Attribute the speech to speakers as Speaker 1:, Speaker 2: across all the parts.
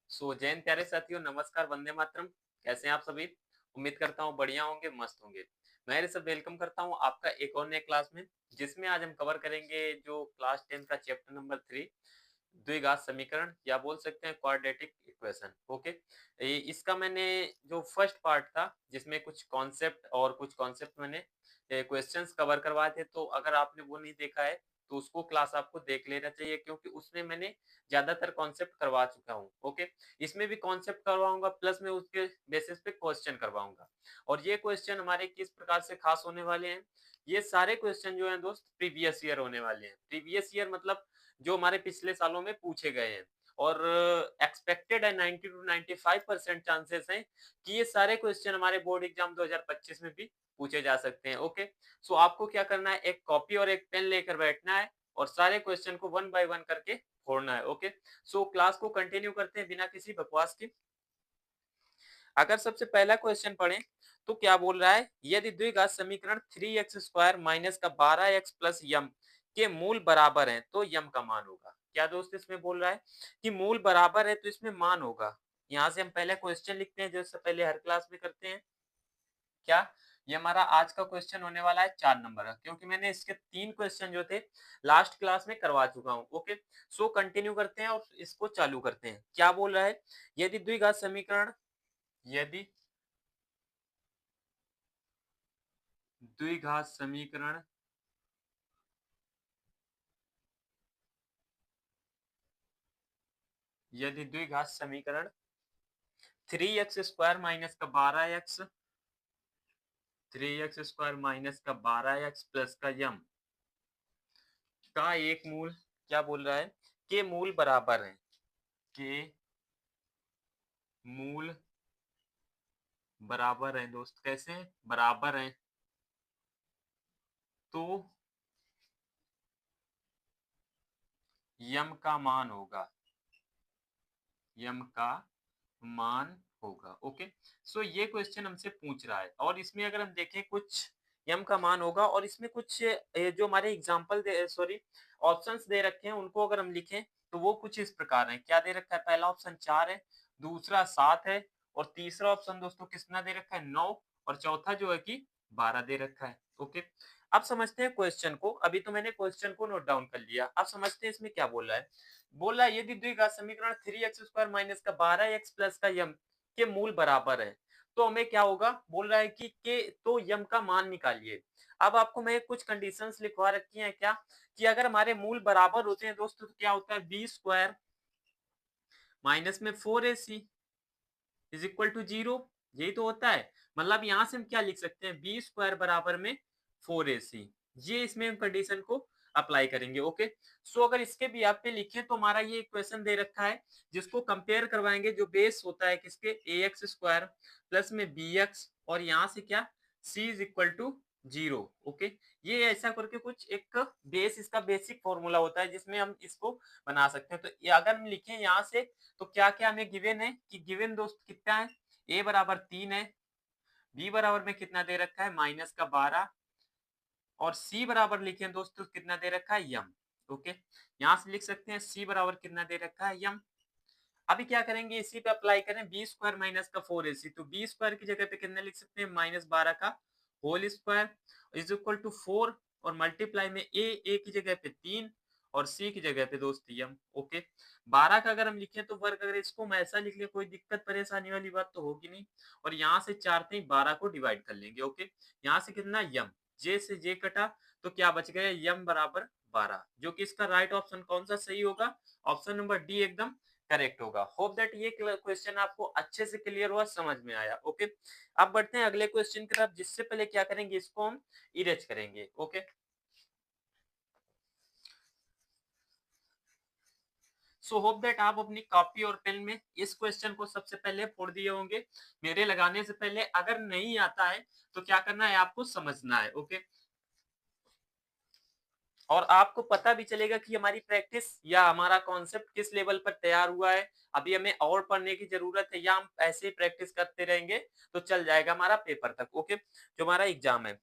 Speaker 1: जैन प्यारे साथियों, नमस्कार, वंदे मातरम। कैसे हैं आप सभी? उम्मीद करता हूँ बढ़िया होंगे, मस्त होंगे। मैं सब वेलकम करता हूँ आपका एक और नए क्लास में, जिसमें आज हम कवर करेंगे जो क्लास 10 का चैप्टर नंबर 3, द्विघात समीकरण या बोल सकते हैं क्वाड्रेटिक इक्वेशन। ओके, इसका मैंने जो फर्स्ट पार्ट था, जिसमें कुछ कॉन्सेप्ट और कुछ कॉन्सेप्ट मैंने क्वेश्चंस कवर करवाए थे, तो अगर आपने वो नहीं देखा है तो उसको क्लास आपको देख लेना चाहिए, क्योंकि उसमें मैंने ज्यादातर कॉन्सेप्ट करवा चुका हूँ। ओके, इसमें भी कॉन्सेप्ट करवाऊंगा, प्लस में उसके बेसिस पे क्वेश्चन करवाऊंगा। और ये क्वेश्चन हमारे किस प्रकार से खास होने वाले हैं? ये सारे क्वेश्चन जो हैं दोस्त, प्रीवियस ईयर होने वाले हैं। प्रीवियस ईयर मतलब जो हमारे पिछले सालों में पूछे गए हैं। और एक्सपेक्टेड है 90 टू 95% चांसेस हैं कि ये सारे क्वेश्चन हमारे बोर्ड एग्जाम 2025 में भी पूछे जा सकते हैं। ओके, सो आपको क्या करना है, एक कॉपी और एक पेन लेकर बैठना है और सारे क्वेश्चन को वन बाय वन करके फोड़ना है। ओके, क्लास को कंटिन्यू करते हैं बिना किसी बकवास के। अगर सबसे पहला क्वेश्चन पढ़ें तो क्या बोल रहा है, यदि द्विघात समीकरण 3x² माइनस का 12x प्लस यम के मूल बराबर हैं तो यम का मान होगा। क्या दोस्त इसमें बोल रहा है कि मूल बराबर है तो इसमें मान होगा। यहां से हम पहले क्वेश्चन लिखते हैं, जैसे पहले हर क्लास में करते हैं। क्या, ये हमारा आज का क्वेश्चन होने वाला है 4 नंबर का, क्योंकि मैंने इसके 3 क्वेश्चन जो थे लास्ट क्लास में करवा चुका हूँ। ओके, कंटिन्यू करते हैं और इसको चालू करते हैं। क्या बोल रहा है, यदि द्विघात समीकरण, यदि द्विघात समीकरण यदि द्विघात समीकरण 3x² माइनस का 12x, 3x² माइनस का 12x प्लस का यम का एक मूल, क्या बोल रहा है, के मूल बराबर है, के मूल बराबर है दोस्त। कैसे बराबर है? तो यम का मान होगा, यम का मान होगा। ओके, ये क्वेश्चन हमसे पूछ रहा है और इसमें अगर हम देखें कुछ यम का मान होगा और इसमें कुछ जो हमारे एग्जांपल दे, सॉरी, ऑप्शंस दे रखे हैं, उनको अगर हम लिखें तो वो कुछ इस प्रकार है। क्या दे रखा है, पहला ऑप्शन 4 है, दूसरा 7 है और तीसरा ऑप्शन दोस्तों कितना दे रखा है, 9, और चौथा जो है कि 12 दे रखा है। ओके, अब समझते हैं क्वेश्चन को। अभी तो मैंने क्वेश्चन को नोट डाउन कर लिया, अब समझते हैं इसमें क्या बोल रहा है। बोला यदि द्विघात समीकरण 3x² माइनस का 12x प्लस का यम के मूल बराबर है तो हमें क्या होगा, बोल रहा है कि के तो यम का मान निकालिए। अब आपको मैं कुछ कंडीशंस लिखवा रखी हैं, क्या कि अगर हमारे मूल बराबर होते हैं दोस्तों तो क्या होता है, बी स्क्वायर माइनस में 4ac इज इक्वल टू 0। यही तो होता है। मतलब यहां से हम क्या लिख सकते हैं, बी स्क्वायर बराबर में 4ac। ये इसमें हम कंडीशन को अप्लाई करेंगे। ओके, अगर इसके भी आप पे लिखें तो हमारा ये इक्वेशन दे रखा है, जिसको कंपेयर करवाएंगे, जो बेस होता है किसके, ax² प्लस में bx और यहाँ से क्या, c is equal to 0। Okay, ये ऐसा करके कुछ एक बेस, इसका बेसिक फॉर्मूला होता है जिसमें हम इसको बना सकते हैं। तो ये अगर हम लिखें यहाँ से तो क्या क्या हमें गिवन है, कि गिवन दोस्त कितना है, a बराबर 3 है, b बराबर में कितना दे रखा है, माइनस का 12, और c बराबर लिखे दोस्तों कितना दे रखा है, यम। ओके, यहां से लिख सकते हैं c बराबर कितना दे रखा है, यम। अभी क्या करेंगे, इसी पे अप्लाई करें, बी स्क्वायर माइनस का 4ac, तो बी स्क्वायर की जगह पे कितना लिख सकते हैं, -12 का whole square is equal to 4, और मल्टीप्लाई में ए की जगह पे 3 और सी की जगह पे दोस्त यम। ओके, 12 का अगर हम लिखें तो वर्ग, अगर इसको हम ऐसा लिख ले कोई दिक्कत परेशानी वाली बात तो होगी नहीं। और यहाँ से 4 से 12 को डिवाइड कर लेंगे। ओके, यहाँ से कितना, यम, जे से जे कटा तो क्या बच गया, यम बराबर 12, जो कि इसका राइट ऑप्शन कौन सा सही होगा, ऑप्शन नंबर डी एकदम करेक्ट होगा। होप दैट ये क्वेश्चन आपको अच्छे से क्लियर हुआ, समझ में आया। ओके, अब बढ़ते हैं अगले क्वेश्चन की तरफ, जिससे पहले क्या करेंगे, इसको हम इरेज करेंगे। ओके, होप दैट आप अपनी कॉपी और पेन में इस क्वेश्चन को सबसे पहले फोड़ दिए होंगे। मेरे लगाने से पहले अगर नहीं आता है तो क्या करना है, आपको समझना है। ओके, और आपको पता भी चलेगा कि हमारी प्रैक्टिस या हमारा कॉन्सेप्ट किस लेवल पर तैयार हुआ है। अभी हमें और पढ़ने की जरूरत है, या हम ऐसे ही प्रैक्टिस करते रहेंगे तो चल जाएगा हमारा पेपर तक। ओके, जो हमारा एग्जाम है,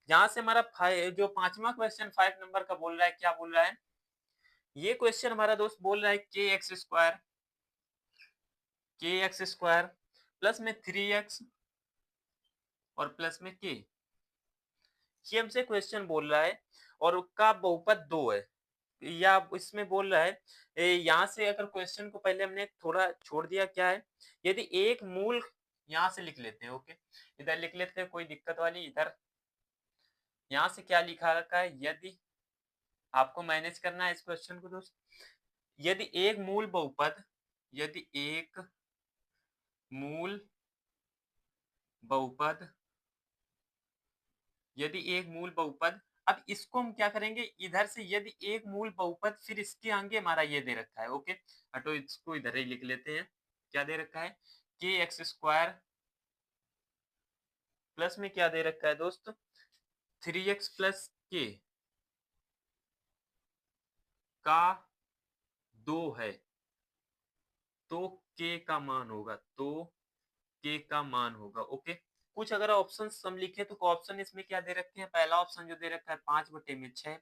Speaker 1: जहां से हमारा जो पांचवा क्वेश्चन 5 नंबर का बोल रहा है, क्या बोल रहा है, ये क्वेश्चन हमारा दोस्त बोल रहा है के एक्स स्क्वायर के एक्स स्क्वायर प्लस में 3x और प्लस में के, ये हमसे क्वेश्चन बोल रहा है और उसका बहुपद 2 है, या इसमें बोल रहा है यहाँ से अगर क्वेश्चन को पहले हमने थोड़ा छोड़ दिया, क्या है, यदि एक मूल यहाँ से लिख लेते हैं, ओके, इधर लिख लेते हैं, कोई दिक्कत वाली, इधर यहाँ से क्या लिखा रखा है, यदि आपको मैनेज करना है इस क्वेश्चन को दोस्त, यदि एक मूल बहुपद, यदि एक मूल बहुपद, यदि एक मूल बहुपद, अब इसको हम क्या करेंगे, इधर से यदि एक मूल बहुपद, फिर इसके आगे हमारा ये दे रखा है, ओके, हटो इसको इधर ही लिख लेते हैं, क्या दे रखा है, के एक्स स्क्वायर प्लस में क्या दे रखा है दोस्त, 3x प्लस के का 2 है, तो के का मान होगा, तो के का मान होगा, ओके। कुछ अगर ऑप्शन हम लिखे तो ऑप्शन इसमें क्या दे रखे हैं, पहला ऑप्शन जो दे रखा है 5/6,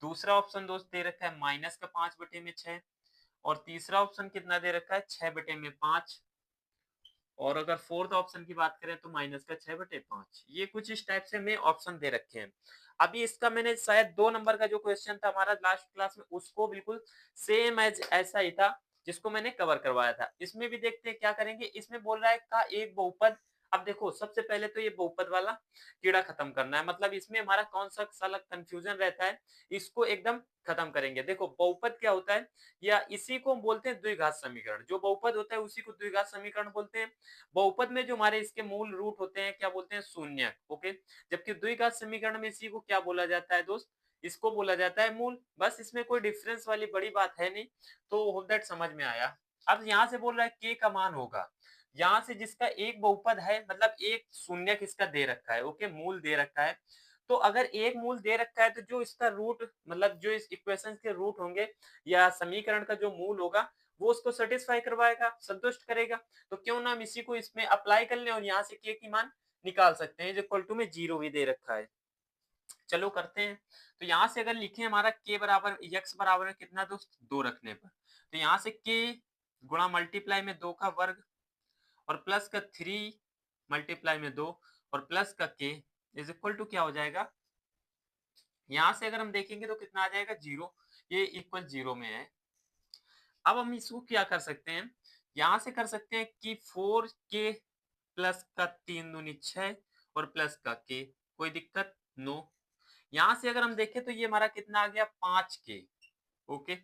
Speaker 1: दूसरा ऑप्शन दोस्त दे रखा है माइनस का 5/6, और तीसरा ऑप्शन कितना दे रखा है 6/5, और अगर फोर्थ ऑप्शन की बात करें तो माइनस का 6/5, ये कुछ इस टाइप से हमें ऑप्शन दे रखे हैं। अभी इसका मैंने शायद 2 नंबर का जो क्वेश्चन था हमारा लास्ट क्लास में, उसको बिल्कुल सेम एज ऐसा ही था जिसको मैंने कवर करवाया था। इसमें भी देखते हैं क्या करेंगे, इसमें बोल रहा है का एक बहुपद, अब देखो सबसे पहले तो ये बहुपद वाला कीड़ा खत्म करना है, मतलब इसमें हमारा कौन सा साला कंफ्यूजन रहता है, इसको एकदम खत्म करेंगे। देखो बहुपद क्या होता है, या इसी को हम बोलते हैं द्विघात समीकरण, जो बहुपद होता है उसी को द्विघात समीकरण बोलते हैं। बहुपद में जो हमारे इसके मूल रूट होते हैं क्या बोलते हैं, शून्य, ओके, जबकि द्विघात समीकरण में इसी को क्या बोला जाता है दोस्त, इसको बोला जाता है मूल। बस इसमें कोई डिफरेंस वाली बड़ी बात है नहीं, तो होप दैट समझ में आया। अब यहाँ से बोल रहा है के का मान होगा, यहाँ से जिसका एक बहुपद है, मतलब एक शून्य किसका दे रखा है, ओके, मूल दे रखा है, तो अगर एक मूल दे रखा है तो जो इसका रूट, मतलब जो इस इक्वेशन के रूट होंगे या समीकरण का जो मूल होगा, वो उसको सेटिस्फाई करवाएगा, संतुष्ट करेगा। तो क्यों ना हम इसी को इसमें अप्लाई कर लें और यहाँ से के की मान निकाल सकते हैं, इक्वल टू में 0 भी दे रखा है। चलो करते हैं। तो यहाँ से अगर लिखे हमारा के बराबर x बराबर है कितना दोस्त, 2 रखने पर, तो यहाँ से के गुणा मल्टीप्लाई में 2 का वर्ग और प्लस का 3 मल्टीप्लाई में 2 और प्लस का के इज इक्वल टू क्या हो जाएगा, यहाँ से अगर हम देखेंगे तो कितना आ जाएगा 0, ये इक्वल 0 में है। अब हम इसको क्या कर सकते हैं, यहाँ से कर सकते हैं कि 4k प्लस का 3 दूनी 6 और प्लस का k, कोई दिक्कत नो। यहाँ से अगर हम देखें तो ये हमारा कितना आ गया 5k, ओके,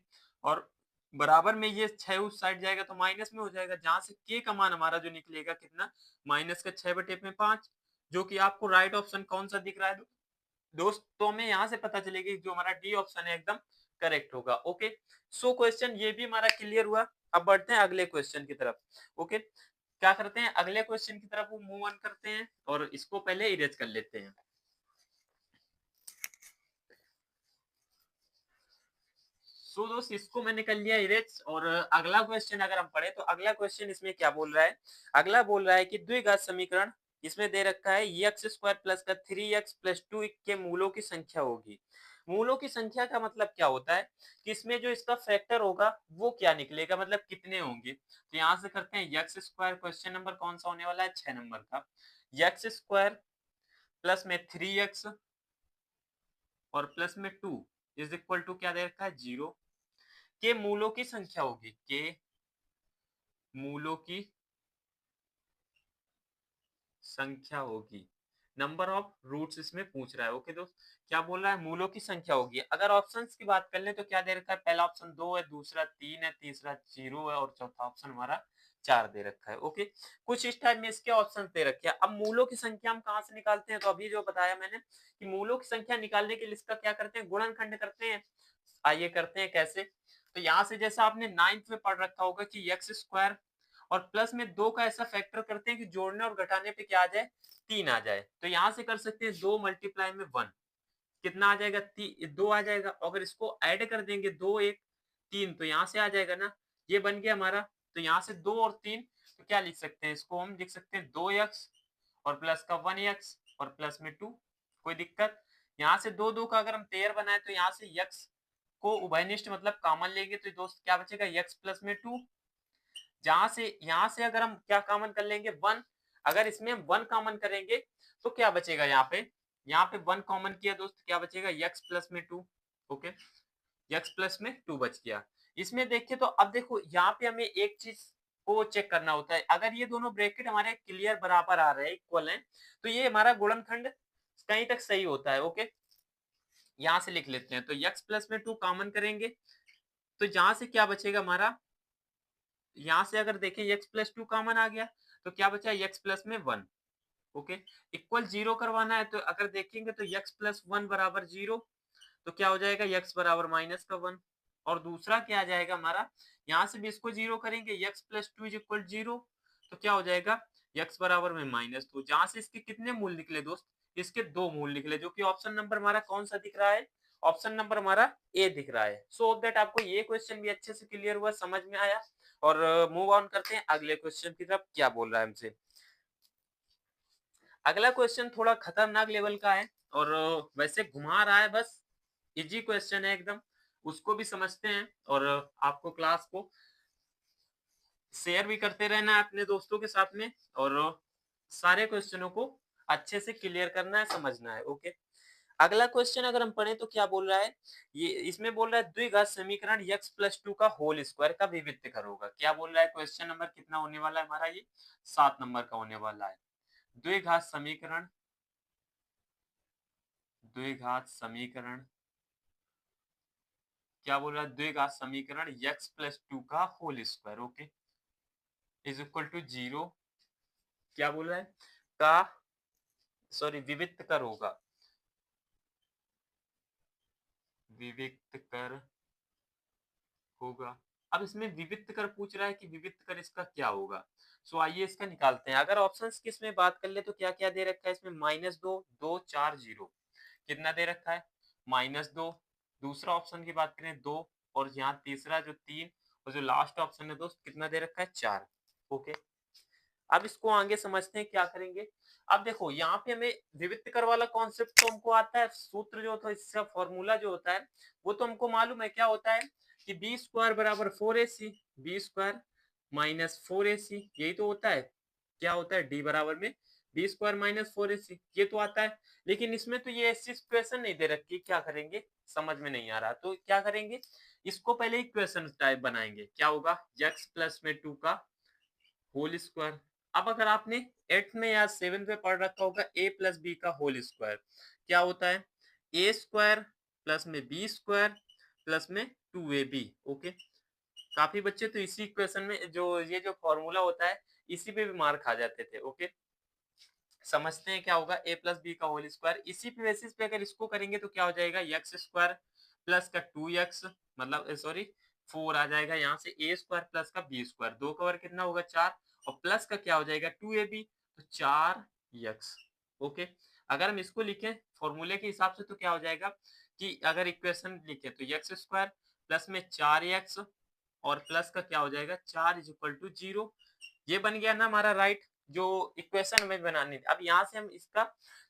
Speaker 1: और बराबर में ये 6 उस साइड जाएगा तो माइनस में हो जाएगा, जहां से k का मान हमारा जो निकलेगा कितना, माइनस का 6/5, जो कि आपको राइट ऑप्शन कौन सा दिख रहा है दोस्त, तो हमें यहाँ से पता चलेगी जो हमारा डी ऑप्शन है एकदम करेक्ट होगा, ओके। सो क्वेश्चन ये भी हमारा क्लियर हुआ। अब बढ़ते हैं अगले क्वेश्चन की तरफ, ओके, क्या करते हैं अगले क्वेश्चन की तरफ वो मूव ऑन करते हैं और इसको पहले इरेज कर लेते हैं। सो दोस्त इसको मैंने कर लिया इरेज, और अगला क्वेश्चन अगर हम पढ़े तो अगला क्वेश्चन इसमें क्या बोल रहा है, अगला बोल रहा है कि द्विघात समीकरण, इसमें दे रखा है एक्स स्क्वायर प्लस का 3x प्लस 2 के मूलों की संख्या होगी। मूलों की संख्या का मतलब क्या होता है कि इसमें जो इसका फैक्टर होगा वो क्या निकलेगा, मतलब कितने होंगे। तो यहाँ से करते हैं एक्स स्क्वायर, क्वेश्चन नंबर कौन सा होने वाला है 6 नंबर का, एक्स स्क्वायर प्लस में 3x और प्लस में 2 इज इक्वल टू क्या दे रखा है 0, के मूलों की संख्या होगी, के मूलों की संख्या होगी, नंबर ऑफ रूट्स इसमें पूछ रहा है, ओके दोस्त, क्या बोल रहा है मूलों की संख्या होगी। अगर ऑप्शंस की बात कर ले तो क्या दे रखा है, पहला ऑप्शन 2 है, दूसरा 3 है, तीसरा 0 है और चौथा ऑप्शन हमारा 4 दे रखा है, ओके। कुछ इस टाइप में इसके ऑप्शन दे रखे हैं। अब मूलों की संख्या हम कहाँ से निकालते हैं, तो अभी जो बताया मैंने कि मूलों की संख्या निकालने के लिए इसका क्या करते हैं, गुणनखंड करते हैं। आइए करते हैं कैसे, तो यहाँ से जैसा आपने 9th में पढ़ रखा होगा कि एक्स स्क्वायर और प्लस में 2 का ऐसा फैक्टर करते हैं कि जोड़ने और घटाने पे क्या आ जाए 3 आ जाए। तो यहाँ से कर सकते हैं 2 मल्टीप्लाई में 1, कितना आ जाएगा 2 आ जाएगा। अगर इसको ऐड कर देंगे 2 1 3 तो यहाँ से आ जाएगा ना, ये बन गया हमारा। तो यहाँ से 2 और 3 तो क्या लिख सकते हैं, इसको हम लिख सकते हैं 2x और प्लस का 1x और प्लस में 2, कोई दिक्कत। यहाँ से 2 2 का अगर हम पेयर बनाए तो यहाँ से x को उभयनिष्ठ मतलब कॉमन लेंगे तो दोस्त क्या बचेगा x प्लस में 2, जहां से यहाँ से अगर हम क्या कॉमन कर लेंगे 1, अगर इसमें हम 1 कॉमन करेंगे तो क्या बचेगा यहाँ पे 1 कॉमन किया दोस्त, क्या बचेगा x प्लस में 2। ओके, x प्लस में 2 बच गया। इसमें देखिए तो अब देखो यहाँ पे हमें एक चीज को चेक करना होता है, अगर ये दोनों ब्रैकेट हमारे क्लियर बराबर आ रहे हैं, इक्वल हैं, तो ये हमारा गुणनखंड कहीं तक सही होता है। ओके, यहाँ से लिख लेते हैं, तो x प्लस में 2 कॉमन करेंगे तो जहां से क्या बचेगा हमारा, यहाँ से अगर देखें x प्लस 2 कॉमन आ गया तो क्या बचा x प्लस में 1। ओके, इक्वल 0 करवाना है तो अगर देखेंगे तो x प्लस 1 बराबर 0, तो क्या हो जाएगा x बराबर माइनस का 1। और दूसरा क्या आ जाएगा हमारा, यहाँ से भी इसको 0 करेंगे, x प्लस 2 इज इक्वल 0, तो क्या हो जाएगा x बराबर में माइनस 2। जहां से इसके कितने मूल निकले दोस्त, इसके 2 मूल निकले, जो कि ऑप्शन नंबर हमारा कौन सा दिख रहा है, ऑप्शन नंबर हमारा ए दिख रहा है। सो दैट आपको ये क्वेश्चन भी अच्छे से क्लियर हुआ, समझ में आया। और मूव ऑन करते हैं अगले क्वेश्चन की तरफ, क्या बोल रहा है हमसे। अगला क्वेश्चन थोड़ा खतरनाक लेवल का है और वैसे घुमा रहा है, बस इजी क्वेश्चन है एकदम, उसको भी समझते हैं और आपको क्लास को शेयर भी करते रहना है अपने दोस्तों के साथ में, और सारे क्वेश्चनों को अच्छे से क्लियर करना है, समझना है। ओके, अगला क्वेश्चन अगर हम पढ़ें तो क्या बोल रहा है, ये इसमें बोल रहा है द्विघात समीकरण x प्लस 2 का होल स्क्वायर का विविध्य कर होगा। क्या बोल रहा है, क्वेश्चन नंबर कितना होने वाला है हमारा, ये 7 नंबर का होने वाला है। द्विघात समीकरण, द्विघात समीकरण क्या बोल रहा है, द्विघात समीकरण x प्लस 2 का whole square, okay, is equal to 0, क्या बोल रहा है, का सॉरी विविक्त कर होगा, विविक्त कर होगा। अब इसमें विविक्त कर पूछ रहा है कि विविक्त कर इसका क्या होगा। सो आइए इसका निकालते हैं। अगर ऑप्शंस की इसमें बात कर ले तो क्या क्या दे रखा है इसमें, -2, 2, 4, 0, कितना दे रखा है, -2। दूसरा ऑप्शन की बात करें 2, और यहाँ तीसरा जो 3, और जो लास्ट ऑप्शन है दोस्त कितना दे रखा है, 4। ओके, अब इसको आगे समझते हैं क्या करेंगे। अब देखो यहाँ पे हमें विविक्त कर वाला कॉन्सेप्ट तो हमको आता है, सूत्र जो होता है इसका फॉर्मूला जो होता है वो तो हमको मालूम है, क्या होता है कि बी स्क्वायर बराबर 4ac, B square minus 4ac, यही तो होता है। क्या होता है, डी बराबर में बी स्क्वायर माइनस 4ac, ये तो आता है। लेकिन इसमें तो ये ऐसी इक्वेशन नहीं दे रखी, क्या करेंगे समझ में नहीं आ रहा, तो क्या करेंगे, इसको पहले इक्वेशन टाइप बनाएंगे। क्या होगा, x प्लस में 2 का होल स्क्वायर। अब अगर आपने 8th में या 7th में पढ़ रखा होगा a प्लस बी का होल स्क्वायर, क्या होता है, a स्क्वायर प्लस में b स्क्वायर प्लस में 2ab। ओके, काफी बच्चे तो इसी इक्वेशन में जो ये जो फॉर्मूला होता है इसी पे भी मार खा जाते थे। ओके, समझते हैं क्या होगा, a प्लस बी का होल स्क्वायर, इसी पे बेसिस पे अगर इसको करेंगे तो क्या हो जाएगा, एक्स स्क्वायर प्लस का 2x, मतलब सॉरी 4 आ जाएगा, यहाँ से a स्क्वायर प्लस का b स्क्वायर, 2 कवर कितना होगा 4, और प्लस का क्या हो जाएगा 2ab, तो 4x। ओके, अगर हम इसको लिखें फॉर्मूले के हिसाब से तो क्या हो जाएगा कि अगर इक्वेशन लिखे तो एक्स स्क्वायर प्लस में 4x और प्लस का क्या हो जाएगा 4 इज इक्वल टू 0। ये बन गया ना हमारा राइट जो इक्वेशन हमें बनानी थी। अब यहाँ से हम इसका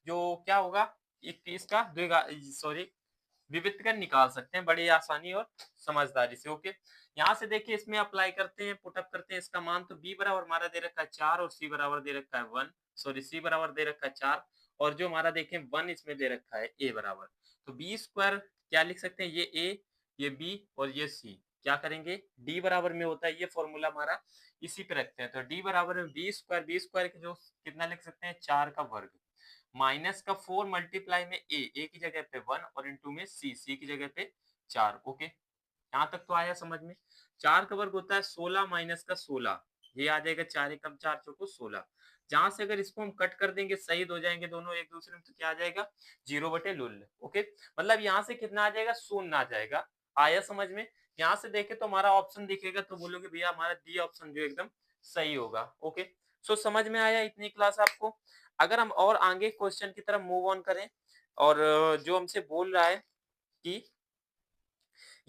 Speaker 1: जो क्या होगा, इसका सॉरी विविध कर निकाल सकते हैं बड़ी आसानी और समझदारी से। ओके, यहाँ से देखिए इसमें अप्लाई करते हैं, पुटअप करते हैं इसका मान, तो b बराबर हमारा दे रखा है 4 और c बराबर दे रखा है 1, सॉरी c बराबर दे रखा है 4 और जो हमारा देखें 1 इसमें दे रखा है a बराबर, तो b स्क्वायर क्या लिख सकते हैं, ये a, ये b और ये c, क्या करेंगे d बराबर में होता है ये फॉर्मूला हमारा, इसी पे रखते हैं, तो d बराबर में b स्क्वायर के जो कितना लिख सकते हैं 4 का वर्ग माइनस का 4 मल्टीप्लाई में a की जगह पे 1 और इंटू में c की जगह पे 4। ओके, यहाँ तक तो आया समझ में। 4 का वर्ग होता है 16 माइनस का 16, ये आ जाएगा 4 एकम 4 चौको 16। जहां से अगर इसको हम कट कर देंगे शहीद हो जाएंगे दोनों एक दूसरे में, तो क्या आ जाएगा 0/लुल। ओके, मतलब यहाँ से कितना आ जाएगा, शून्य आ जाएगा। आया समझ में। यहाँ से देखे तो हमारा ऑप्शन दिखेगा तो बोलोगे भैया हमारा डी ऑप्शन जो एकदम सही होगा। ओके, सो समझ में आया इतनी क्लास आपको। अगर हम और आगे क्वेश्चन की तरफ मूव ऑन करें, और जो हमसे बोल रहा है कि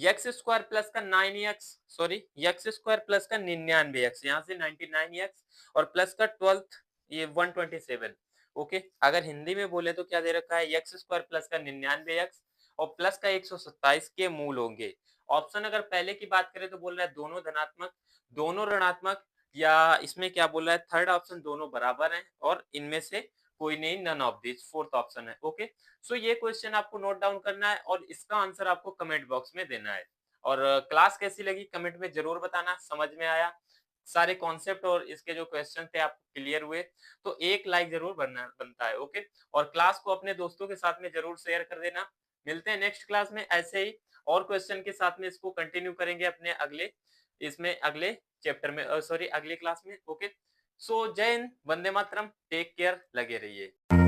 Speaker 1: एक्स स्क्वायर प्लस का 9x, sorry x square plus का 99x, यहाँ से 99x और प्लस का 12th ये 127। ओके, अगर हिंदी में बोले तो क्या दे रखा है, एक्स स्क्वायर प्लस का 99x और प्लस का 127 के मूल होंगे। ऑप्शन अगर पहले की बात करें तो बोल रहा है दोनों धनात्मक, दोनों ऋणात्मक, या इसमें क्या बोला है, थर्ड ऑप्शन दोनों बराबर हैं और इनमें से कोई नहीं, none of this fourth option है। ओके, सो ये क्वेश्चन आपको नोट डाउन करना है और इसका आंसर आपको कमेंट बॉक्स में देना है। और क्लास कैसी लगी कमेंट में जरूर बताना, समझ में आया सारे कॉन्सेप्ट और इसके जो क्वेश्चन थे आपको क्लियर हुए, तो एक लाइक जरूर बनता है। ओके, और क्लास को अपने दोस्तों के साथ में जरूर शेयर कर देना। मिलते हैं नेक्स्ट क्लास में ऐसे ही और क्वेश्चन के साथ में, इसको कंटिन्यू करेंगे अपने अगले चैप्टर में, सॉरी अगली क्लास में। ओके, सो जय हिंद, वंदे मातरम, टेक केयर, लगे रहिए।